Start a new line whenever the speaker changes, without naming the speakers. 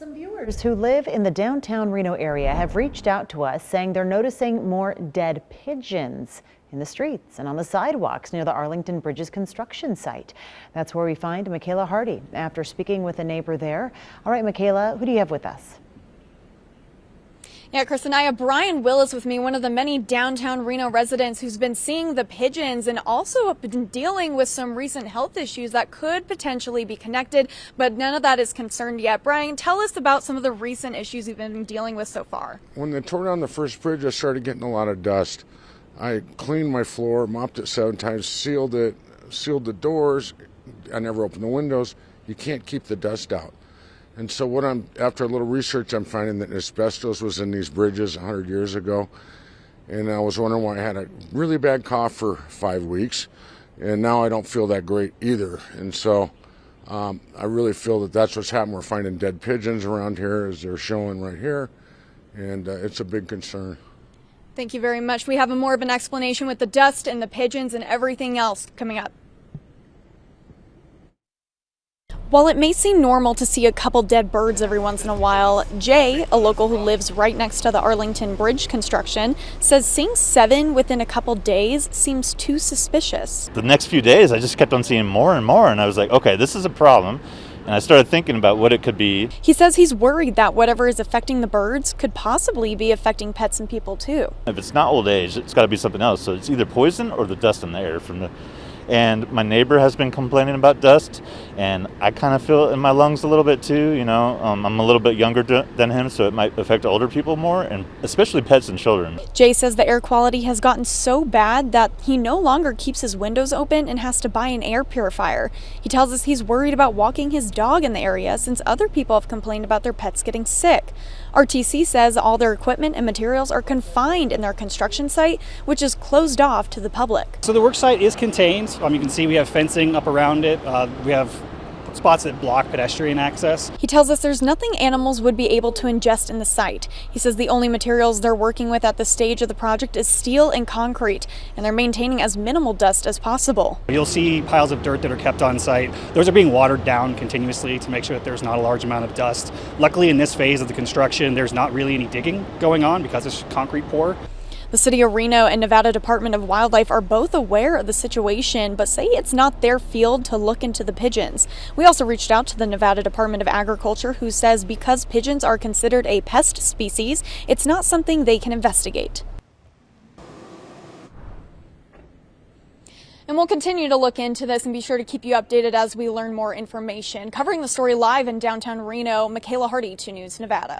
Some viewers who live in the downtown Reno area have reached out to us saying they're noticing more dead pigeons in the streets and on the sidewalks near the Arlington Bridge's construction site. That's where we find Michaela Hardy after speaking with a neighbor there. All right, Michaela, who do you have with us?
Yeah, Chris and I have Brian Willis with me, one of the many downtown Reno residents who's been seeing the pigeons and also been dealing with some recent health issues that could potentially be connected, but none of that is concerned yet. Brian, tell us about some of the recent issues you've been dealing with so far.
When they tore down the first bridge, I started getting a lot of dust. I cleaned my floor, mopped it 7 times, sealed it, sealed the doors. I never opened the windows. You can't keep the dust out. And so after a little research, I'm finding that asbestos was in these bridges 100 years ago. And I was wondering why I had a really bad cough for 5 weeks. And now I don't feel that great either. And so I really feel that that's what's happened. We're finding dead pigeons around here, as they're showing right here. And it's a big concern.
Thank you very much. We have more of an explanation with the dust and the pigeons and everything else coming up. While it may seem normal to see a couple dead birds every once in a while, Jay, a local who lives right next to the Arlington Bridge construction, says seeing 7 within a couple days seems too suspicious.
The next few days, I just kept on seeing more and more, and I was like, okay, this is a problem. And I started thinking about what it could be.
He says he's worried that whatever is affecting the birds could possibly be affecting pets and people too.
If it's not old age, it's got to be something else. So it's either poison or the dust in the air from the. And my neighbor has been complaining about dust, and I kind of feel it in my lungs a little bit too. You know, I'm a little bit younger than him, so it might affect older people more, and especially pets and children.
Jay says the air quality has gotten so bad that he no longer keeps his windows open and has to buy an air purifier. He tells us he's worried about walking his dog in the area since other people have complained about their pets getting sick. RTC says all their equipment and materials are confined in their construction site, which is closed off to the public.
So the work site is contained. You can see we have fencing up around it. We have spots that block pedestrian access.
He tells us there's nothing animals would be able to ingest in the site. He says the only materials they're working with at this stage of the project is steel and concrete, and they're maintaining as minimal dust as possible.
You'll see piles of dirt that are kept on site. Those are being watered down continuously to make sure that there's not a large amount of dust. Luckily, in this phase of the construction, there's not really any digging going on because it's concrete pour.
The City of Reno and Nevada Department of Wildlife are both aware of the situation, but say it's not their field to look into the pigeons. We also reached out to the Nevada Department of Agriculture, who says because pigeons are considered a pest species, it's not something they can investigate. And we'll continue to look into this and be sure to keep you updated as we learn more information. Covering the story live in downtown Reno, Michaela Hardy, 2 News Nevada.